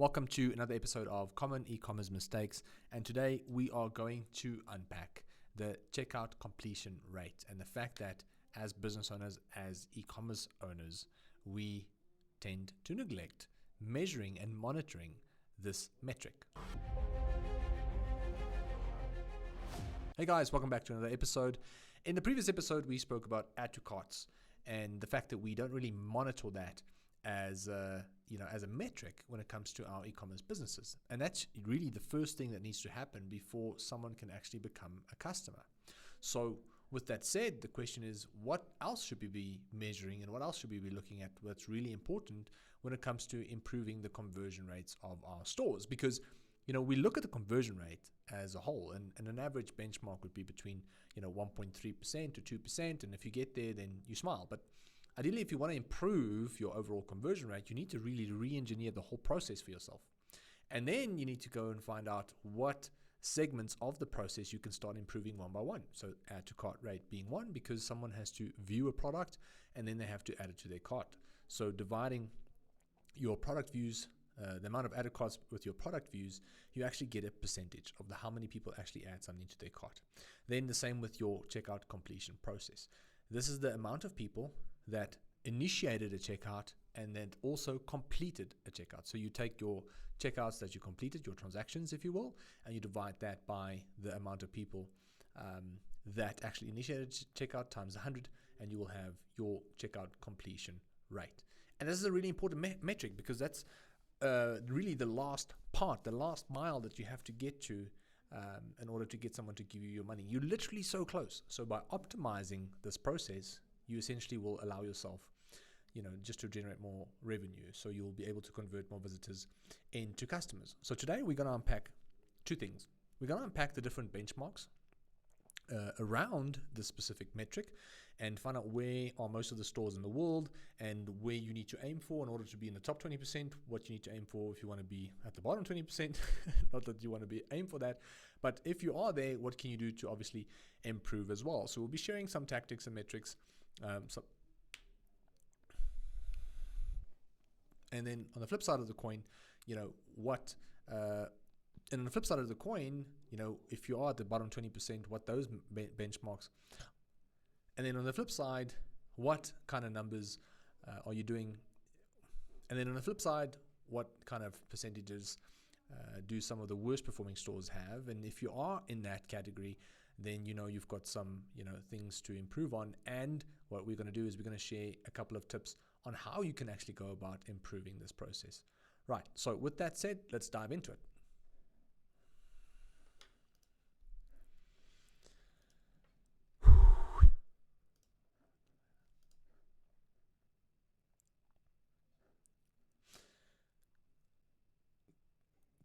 Welcome to another episode of Common E-commerce Mistakes, and today we are going to unpack the checkout completion rate and the fact that as business owners, as e-commerce owners, we tend to neglect measuring and monitoring this metric. Hey guys, welcome back to another episode. In the previous episode, we spoke about add to carts and the fact that we don't really monitor that as a metric when it comes to our e-commerce businesses. And that's really the first thing that needs to happen before someone can actually become a customer. So with that said, the question is, what else should we be measuring and what else should we be looking at what's really important when it comes to improving the conversion rates of our stores? Because we look at the conversion rate as a whole, and an average benchmark would be between 1.3% to 2%, and if you get there, then you smile. But ideally, if you want to improve your overall conversion rate, you need to really re-engineer the whole process for yourself. And then you need to go and find out what segments of the process you can start improving one by one. So add to cart rate being one, because someone has to view a product and then they have to add it to their cart. So dividing your product views, the amount of added carts with your product views, you actually get a percentage of how many people actually add something to their cart. Then the same with your checkout completion process. This is the amount of people that initiated a checkout and then also completed a checkout. So you take your checkouts that you completed, your transactions, if you will, and you divide that by the amount of people that actually initiated checkout times 100, and you will have your checkout completion rate. And this is a really important metric, because that's really the last part, the last mile that you have to get to in order to get someone to give you your money. You're literally so close. So by optimizing this process, you essentially will allow yourself, just to generate more revenue. So you'll be able to convert more visitors into customers. So today we're going to unpack two things. We're going to unpack the different benchmarks around this specific metric and find out where are most of the stores in the world and where you need to aim for in order to be in the top 20%, what you need to aim for if you want to be at the bottom 20%. Not that you want to aim for that, but if you are there, what can you do to obviously improve as well? So we'll be sharing some tactics and metrics. And then on the flip side of the coin, and on the flip side of the coin, if you are at the bottom 20%, what those benchmarks, and then on the flip side, what kind of numbers are you doing? And then on the flip side, what kind of percentages do some of the worst performing stores have? And if you are in that category, then you've got some things to improve on. And what we're going to do is we're going to share a couple of tips on how you can actually go about improving this process. Right, so with that said, let's dive into it.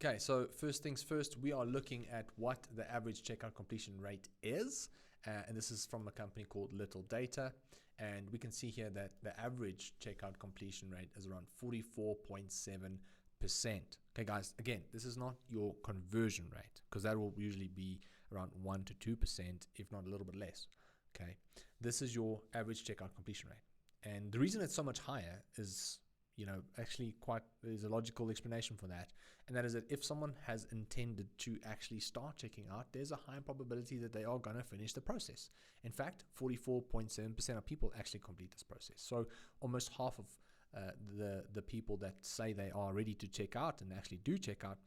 Okay, so first things first, we are looking at what the average checkout completion rate is. And this is from a company called Little Data. And we can see here that the average checkout completion rate is around 44.7%. Okay, guys, again, this is not your conversion rate, because that will usually be around 1 to 2%, if not a little bit less. Okay, this is your average checkout completion rate. And the reason it's so much higher is there's a logical explanation for that. And that is that if someone has intended to actually start checking out, there's a high probability that they are going to finish the process. In fact, 44.7% of people actually complete this process. So almost half of the people that say they are ready to check out and actually do check out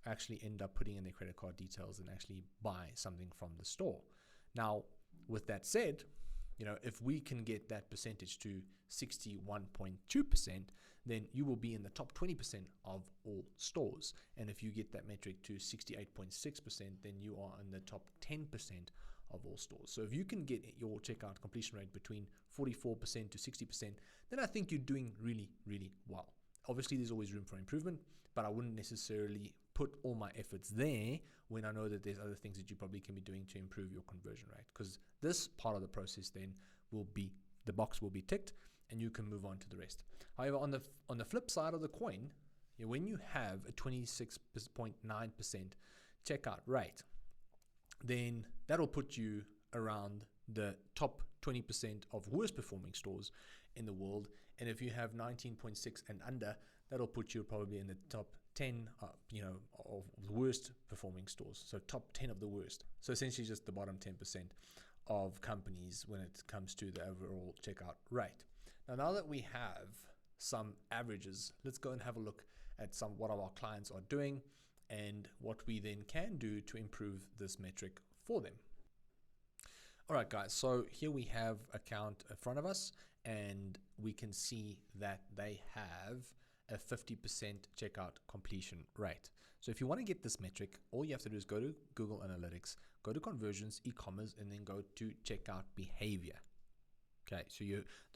actually end up putting in their credit card details and actually buy something from the store. Now, with that said, if we can get that percentage to 61.2%, then you will be in the top 20% of all stores. And if you get that metric to 68.6%, then you are in the top 10% of all stores. So if you can get your checkout completion rate between 44% to 60%, then I think you're doing really, really well. Obviously, there's always room for improvement, but I wouldn't necessarily put all my efforts there when I know that there's other things that you probably can be doing to improve your conversion rate, because this part of the process then the box will be ticked and you can move on to the rest. However, on the flip side of the coin, when you have a 26.9% checkout rate, then that'll put you around the top 20% of worst performing stores in the world. And if you have 19.6 and under, that'll put you probably in the top 10, of the worst performing stores. So top 10 of the worst. So essentially just the bottom 10% of companies when it comes to the overall checkout rate. Now that we have some averages, let's go and have a look at what our clients are doing and what we then can do to improve this metric for them. All right, guys, so here we have a count in front of us, and we can see that they have a 50% checkout completion rate. So if you want to get this metric, all you have to do is go to Google Analytics, go to conversions, e-commerce, and then go to checkout behavior. Okay, so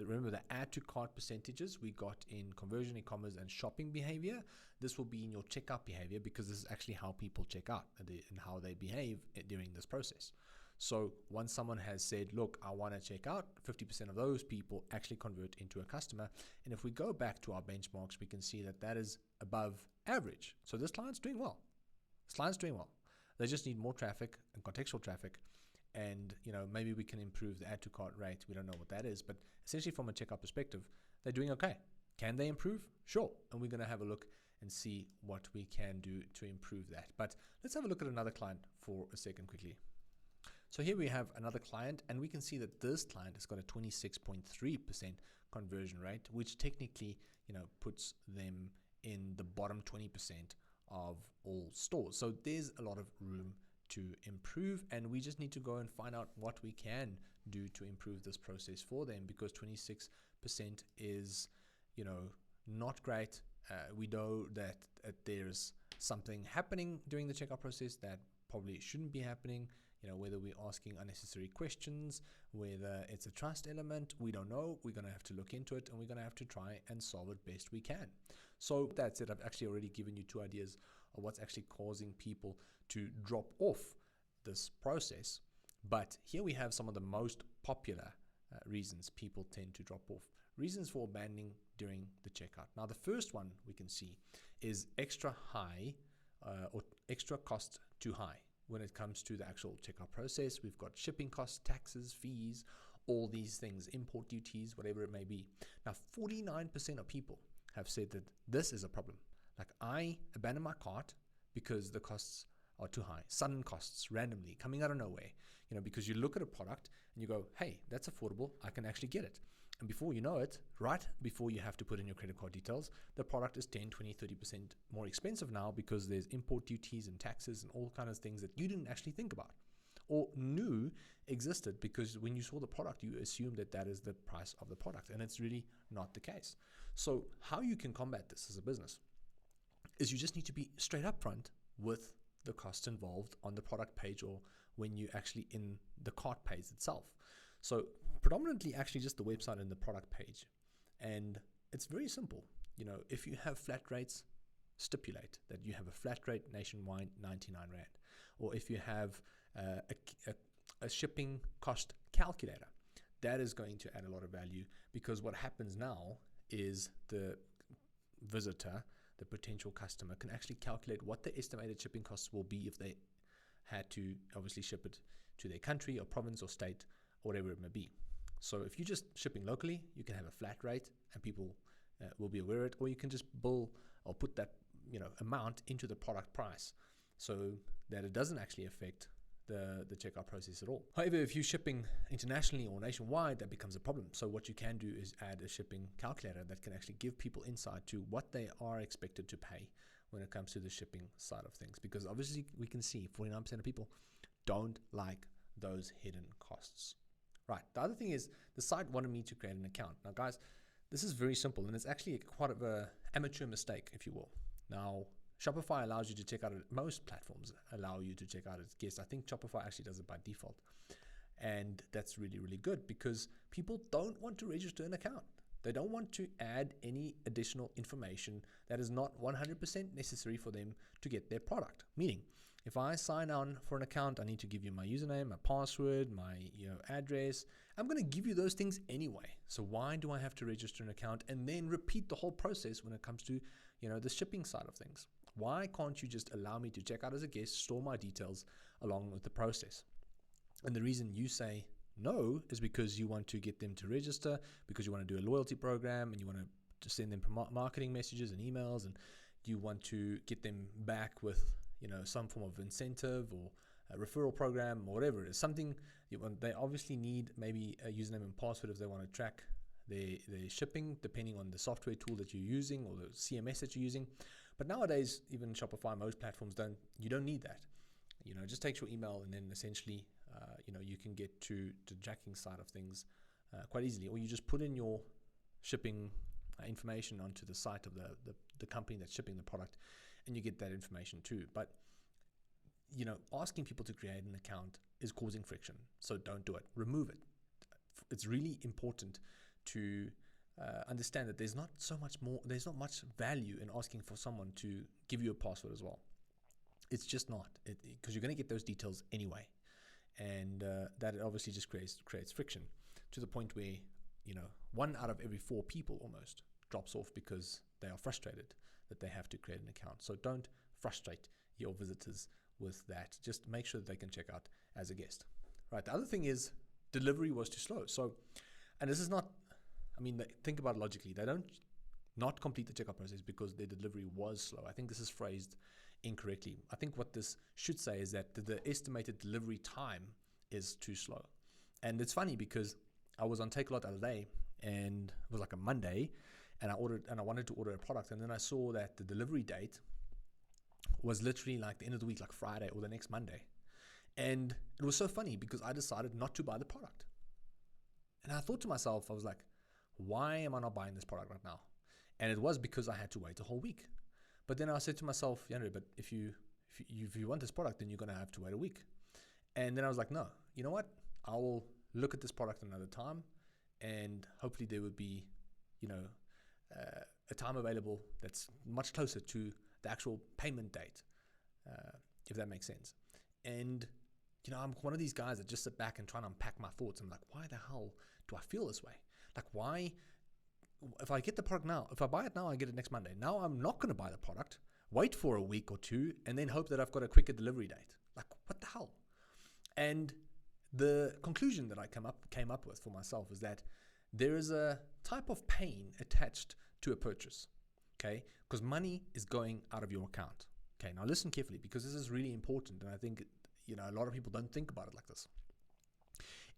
remember the add to cart percentages we got in conversion, e-commerce, and shopping behavior. This will be in your checkout behavior because this is actually how people check out and how they behave during this process. So once someone has said, look, I want to check out, 50% of those people actually convert into a customer. And if we go back to our benchmarks, we can see that that is above average. So this client's doing well. They just need more traffic and contextual traffic. And, maybe we can improve the add to cart rate. We don't know what that is, but essentially from a checkout perspective, they're doing okay. Can they improve? Sure. And we're going to have a look and see what we can do to improve that. But let's have a look at another client for a second quickly. So here we have another client, and we can see that this client has got a 26.3% conversion rate, which technically, puts them in the bottom 20% of all stores. So there's a lot of room to improve, and we just need to go and find out what we can do to improve this process for them, because 26% is, not great. We know that there's something happening during the checkout process that probably shouldn't be happening. Whether we're asking unnecessary questions, whether it's a trust element, we don't know. We're going to have to look into it, and we're going to have to try and solve it best we can. So that's it. I've actually already given you 2 ideas of what's actually causing people to drop off this process. But here we have some of the most popular reasons people tend to drop off. Reasons for abandoning during the checkout. Now, the first one we can see is extra high or extra cost too high. When it comes to the actual checkout process, we've got shipping costs, taxes, fees, all these things, import duties, whatever it may be. Now, 49% of people have said that this is a problem. Like, I abandon my cart because the costs are too high. Sudden costs, randomly, coming out of nowhere. Because you look at a product and you go, hey, that's affordable. I can actually get it. And before you know it, right before you have to put in your credit card details, the product is 10, 20, 30% more expensive now because there's import duties and taxes and all kinds of things that you didn't actually think about or knew existed, because when you saw the product, you assumed that that is the price of the product, and it's really not the case. So how you can combat this as a business is you just need to be straight up front with the costs involved on the product page or when you actually in the cart page itself. So predominantly actually just the website and the product page. And it's very simple. If you have flat rates, stipulate that you have a flat rate nationwide, 99 Rand. Or if you have a shipping cost calculator, that is going to add a lot of value, because what happens now is the visitor, the potential customer, can actually calculate what the estimated shipping costs will be if they had to obviously ship it to their country or province or state, or whatever it may be. So if you're just shipping locally, you can have a flat rate and people will be aware of it, or you can just bill or put that amount into the product price so that it doesn't actually affect the checkout process at all. However, if you're shipping internationally or nationwide, that becomes a problem. So what you can do is add a shipping calculator that can actually give people insight to what they are expected to pay when it comes to the shipping side of things, because obviously we can see 49% of people don't like those hidden costs. Right. The other thing is the site wanted me to create an account. Now, guys, this is very simple, and it's actually quite of an amateur mistake, if you will. Now, Shopify allows you to check out, most platforms allow you to check out as guests. I think Shopify actually does it by default. And that's really, really good, because people don't want to register an account. They don't want to add any additional information that is not 100% necessary for them to get their product. Meaning, if I sign on for an account, I need to give you my username, my password, my address. I'm going to give you those things anyway. So why do I have to register an account and then repeat the whole process when it comes to the shipping side of things? Why can't you just allow me to check out as a guest, store my details along with the process? And the reason you say no is because you want to get them to register, because you want to do a loyalty program and you want to send them marketing messages and emails, and Do you want to get them back with, some form of incentive or a referral program or whatever it is? Something you want. They obviously need maybe a username and password if they want to track their shipping, depending on the software tool that you're using or the CMS that you're using. But nowadays, even Shopify, most platforms you don't need that. Just takes your email, and then essentially, you can get to the tracking side of things quite easily. Or you just put in your shipping information onto the site of the company that's shipping the product, and you get that information too. But asking people to create an account is causing friction, so don't do it. Remove it. It's really important to understand that there's not much value in asking for someone to give you a password as well. It's just not, because you're going to get those details anyway, and that obviously just creates friction to the point where 1 out of every 4 people almost drops off because they are frustrated that they have to create an account. So don't frustrate your visitors with that. Just make sure that they can check out as a guest. Right. The other thing is delivery was too slow. So, and this is not, think about it logically. They don't not complete the checkout process because their delivery was slow. I think this is phrased incorrectly. I think what this should say is that the estimated delivery time is too slow. And it's funny because I was on Takealot the other day, and it was like a Monday, and I wanted to order a product, and then I saw that the delivery date was literally like the end of the week, like Friday or the next Monday. And it was so funny because I decided not to buy the product. And I thought to myself, I was like, why am I not buying this product right now? And it was because I had to wait a whole week. But then I said to myself, Jandre, but if you want this product, then you're going to have to wait a week. And then I was like, no, you know what? I will look at this product another time, and hopefully there would be, a time available that's much closer to the actual payment date, if that makes sense. And, I'm one of these guys that just sit back and try to unpack my thoughts. I'm like, why the hell do I feel this way? Like, why? If I get the product now, if I buy it now, I get it next Monday. Now I'm not going to buy the product, wait for a week or two, and then hope that I've got a quicker delivery date. Like, what the hell? And the conclusion that I came up with for myself is that there is a type of pain attached to a purchase, okay? Because money is going out of your account. Okay, now listen carefully, because this is really important, and I think a lot of people don't think about it like this.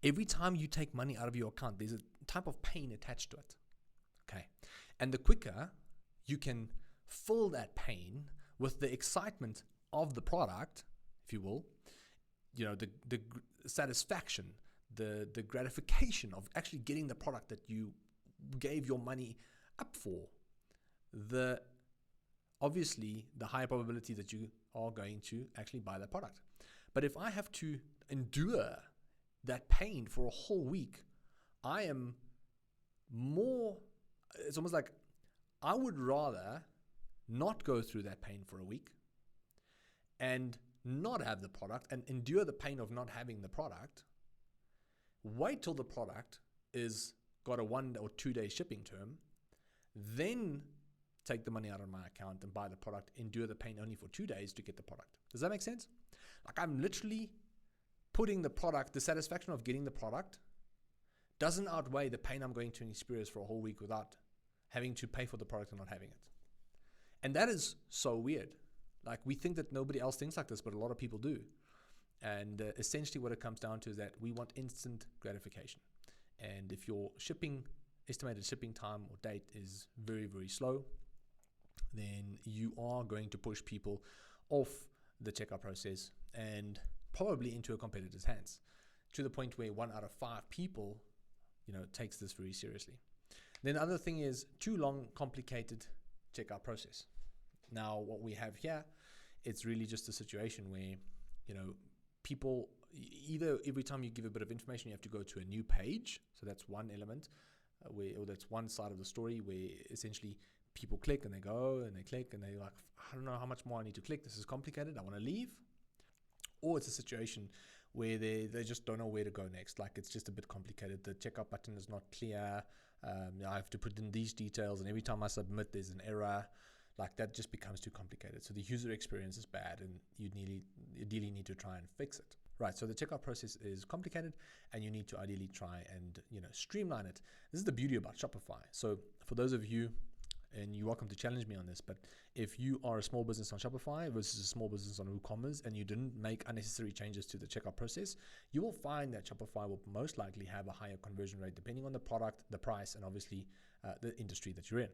Every time you take money out of your account, there's a type of pain attached to it. Okay, and the quicker you can fill that pain with the excitement of the product, if you will, the satisfaction, the gratification of actually getting the product that you gave your money up for, obviously the higher probability that you are going to actually buy that product. But if I have to endure that pain for a whole week, it's almost like I would rather not go through that pain for a week and not have the product and endure the pain of not having the product, wait till the product is got a 1 or 2 day shipping term, then take the money out of my account and buy the product, endure the pain only for 2 days to get the product. Does that make sense? Like, I'm literally putting the satisfaction of getting the product doesn't outweigh the pain I'm going to experience for a whole week without having to pay for the product and not having it. And that is so weird. Like, we think that nobody else thinks like this, but a lot of people do. And essentially what it comes down to is that we want instant gratification. And if your estimated shipping time or date is very, very slow, then you are going to push people off the checkout process and probably into a competitor's hands, to the point where 1 out of 5 people, takes this very seriously. Then the other thing is too long, complicated checkout process. Now, what we have here, it's really just a situation where, people, either every time you give a bit of information, you have to go to a new page. So that's one element, or that's one side of the story where essentially people click and they go and they click and they're like, I don't know how much more I need to click. This is complicated. I want to leave. Or it's a situation where they just don't know where to go next. Like, it's just a bit complicated. The checkout button is not clear. I have to put in these details, and every time I submit, there's an error. Like, that just becomes too complicated. So the user experience is bad, and you ideally need to try and fix it. Right, so the checkout process is complicated, and you need to ideally try and streamline it. This is the beauty about Shopify. So for those of you and you're welcome to challenge me on this, but if you are a small business on Shopify versus a small business on WooCommerce and you didn't make unnecessary changes to the checkout process, you will find that Shopify will most likely have a higher conversion rate depending on the product, the price, and obviously the industry that you're in.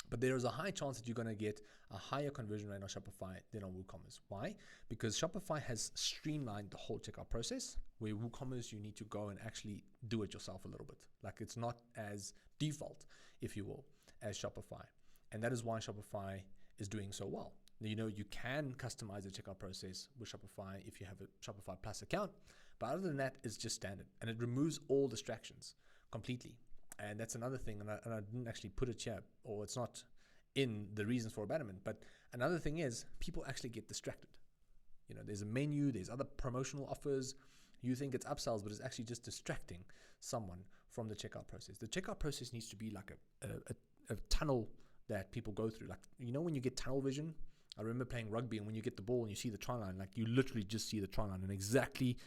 But there is a high chance that you're going to get a higher conversion rate on Shopify than on WooCommerce. Why? Because Shopify has streamlined the whole checkout process, where WooCommerce, you need to go and actually do it yourself a little bit. Like, it's not as default, if you will, as Shopify. And that is why Shopify is doing so well. You know, you can customize the checkout process with Shopify if you have a Shopify Plus account. But other than that, it's just standard. And it removes all distractions completely. And that's another thing, and I didn't actually put it here, or it's not in the reasons for abandonment. But another thing is, people actually get distracted. You know, there's a menu, there's other promotional offers. You think it's upsells, but it's actually just distracting someone from the checkout process. The checkout process needs to be like a tunnel that people go through. Like, you know, when you get tunnel vision, I remember playing rugby, and when you get the ball and you see the try line, like, you literally just see the try line, and exactly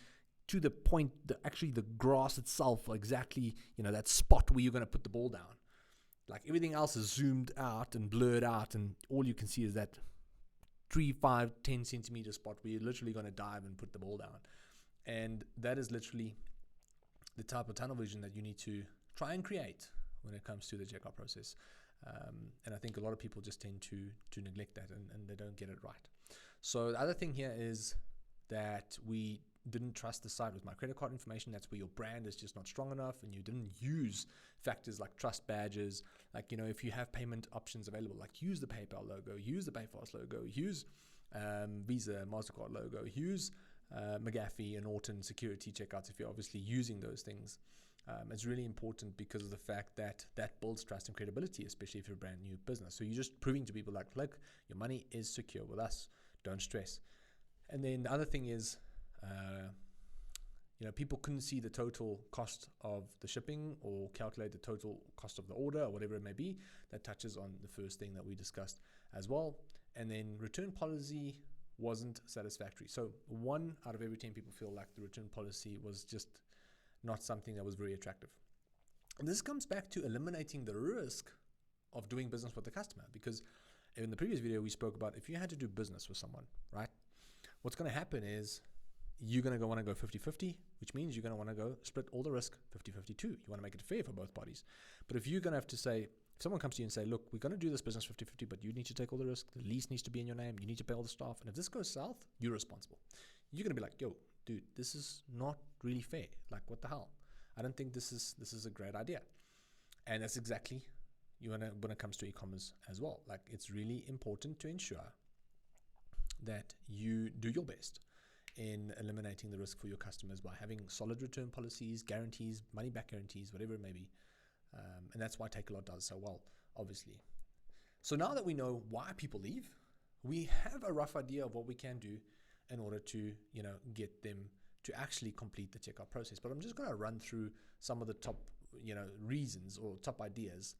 to the point, actually the grass itself, exactly, you know, that spot where you're going to put the ball down. Like, everything else is zoomed out and blurred out, and all you can see is that 3, 5, 10 centimeter spot where you're literally going to dive and put the ball down. And that is literally the type of tunnel vision that you need to try and create when it comes to the checkout process. And I think a lot of people just tend to neglect that, and they don't get it right. So the other thing here is that we didn't trust the site with my credit card information. That's where your brand is just not strong enough, and you didn't use factors like trust badges. Like, you know, if you have payment options available, like, use the PayPal logo, use the PayFast logo, use Visa, MasterCard logo, use McAfee and Norton security checkouts if you're obviously using those things. It's really important because of the fact that that builds trust and credibility, especially if you're a brand new business. So you're just proving to people like, look, your money is secure with us. Don't stress. And then the other thing is, you know, people couldn't see the total cost of the shipping or calculate the total cost of the order or whatever it may be. That touches on the first thing that we discussed as well. And then return policy wasn't satisfactory. So 1 out of every 10 people feel like the return policy was just not something that was very attractive. And this comes back to eliminating the risk of doing business with the customer, because in the previous video we spoke about if you had to do business with someone, right? What's going to happen is you're going to want to go 50-50, which means you're going to want to go split all the risk 50-50 too. You want to make it fair for both parties. But if you're going to have to say, if someone comes to you and say, look, we're going to do this business 50-50, but you need to take all the risk. The lease needs to be in your name. You need to pay all the staff. And if this goes south, you're responsible. You're going to be like, yo, dude, this is not really fair. Like, what the hell? I don't think this is a great idea. And that's exactly when it comes to e-commerce as well. Like, it's really important to ensure that you do your best in eliminating the risk for your customers by having solid return policies, guarantees, money back guarantees, whatever it may be. And that's why Takealot does so well, obviously. So now that we know why people leave, we have a rough idea of what we can do in order to, you know, get them to actually complete the checkout process. But I'm just going to run through some of the top, you know, reasons or top ideas.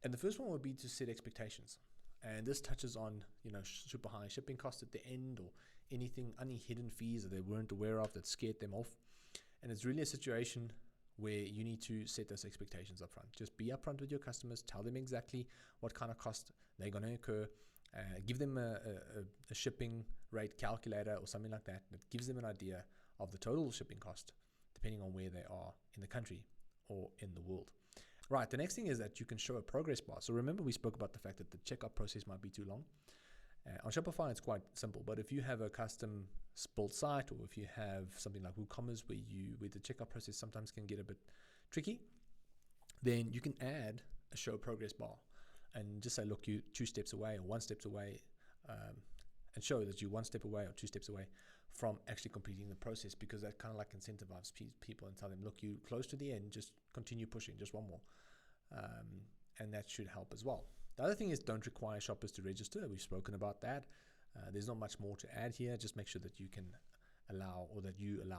And the first one would be to set expectations. And this touches on, you know, super high shipping costs at the end, or any hidden fees that they weren't aware of that scared them off. And it's really a situation where you need to set those expectations up front. Just be upfront with your customers, tell them exactly what kind of cost they're going to incur, give them a shipping rate calculator or something like that gives them an idea of the total shipping cost, depending on where they are in the country or in the world. Right, the next thing is that you can show a progress bar. So remember we spoke about the fact that the checkout process might be too long. On Shopify, it's quite simple, but if you have a custom built site, or if you have something like WooCommerce where the checkout process sometimes can get a bit tricky, then you can add a show progress bar and just say, look, you're 2 steps away or 1 step away, and show that you're 1 step away or 2 steps away from actually completing the process, because that kind of like incentivizes people and tell them, look, you're close to the end, just continue pushing, just one more. And that should help as well. The other thing is, don't require shoppers to register. We've spoken about that. There's not much more to add here. Just make sure that you can allow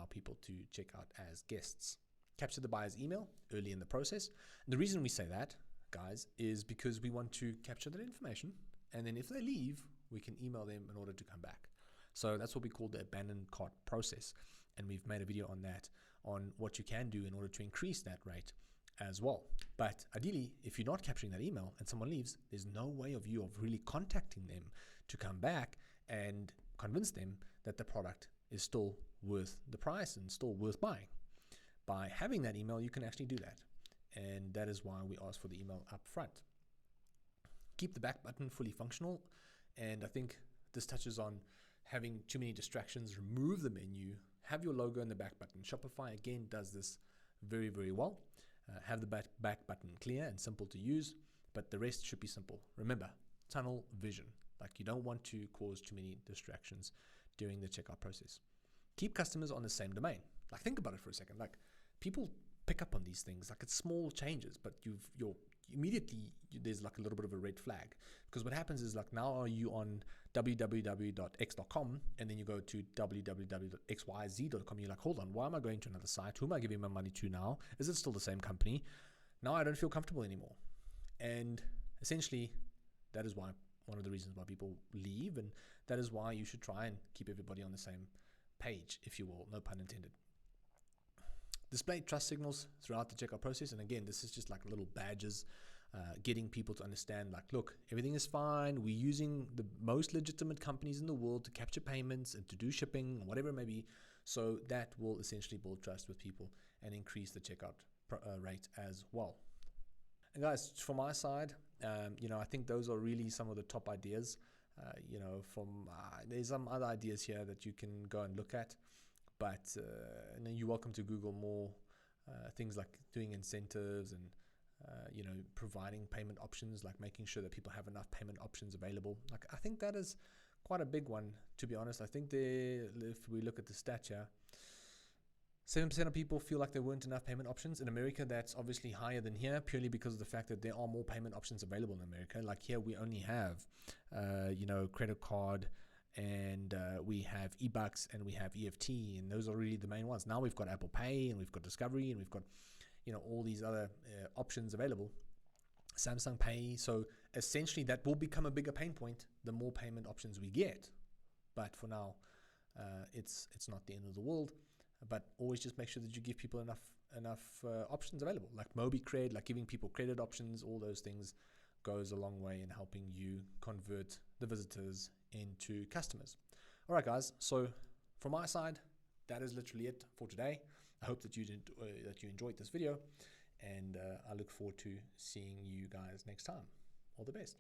people to check out as guests. Capture the buyer's email early in the process. And the reason we say that, guys, is because we want to capture that information, and then if they leave, we can email them in order to come back. So that's what we call the abandoned cart process. And we've made a video on that, on what you can do in order to increase that rate as well. But ideally, if you're not capturing that email and someone leaves, there's no way of you of really contacting them to come back and convince them that the product is still worth the price and still worth buying. By having that email, you can actually do that. And that is why we ask for the email up front. Keep the back button fully functional. And I think this touches on having too many distractions. Remove the menu, have your logo in the back button. Shopify, again, does this very, very well. Have the back button clear and simple to use, but the rest should be simple. Remember, tunnel vision. Like, you don't want to cause too many distractions during the checkout process. Keep customers on the same domain. Like, think about it for a second. Like, people pick up on these things. Like, it's small changes, but there's like a little bit of a red flag, because what happens is, like, now are you on www.x.com and then you go to www.xyz.com. You're like, hold on, why am I going to another site? Who am I giving my money to now? Is it still the same company? Now I don't feel comfortable anymore. And essentially, that is why one of the reasons why people leave, and that is why you should try and keep everybody on the same page, if you will, no pun intended. Display trust signals throughout the checkout process. And again, this is just like little badges, getting people to understand, like, look, everything is fine. We're using the most legitimate companies in the world to capture payments and to do shipping, whatever it may be. So that will essentially build trust with people and increase the checkout rate as well. And guys, from my side, I think those are really some of the top ideas. There's some other ideas here that you can go and look at. But you're welcome to Google more things like doing incentives and providing payment options, like making sure that people have enough payment options available. Like, I think that is quite a big one, to be honest. I think if we look at the stat here, 7% of people feel like there weren't enough payment options. In America, that's obviously higher than here, purely because of the fact that there are more payment options available in America. Like, here we only have, credit card, and we have eBucks, and we have EFT, and those are really the main ones. Now we've got Apple Pay, and we've got Discovery, and we've got all these other options available, Samsung Pay. So essentially that will become a bigger pain point the more payment options we get. But for now, it's not the end of the world. But always just make sure that you give people enough options available, like MobiCred, like giving people credit options. All those things goes a long way in helping you convert the visitors into customers. All right, guys. So from my side, that is literally it for today. I hope that you enjoyed this video, and I look forward to seeing you guys next time. All the best.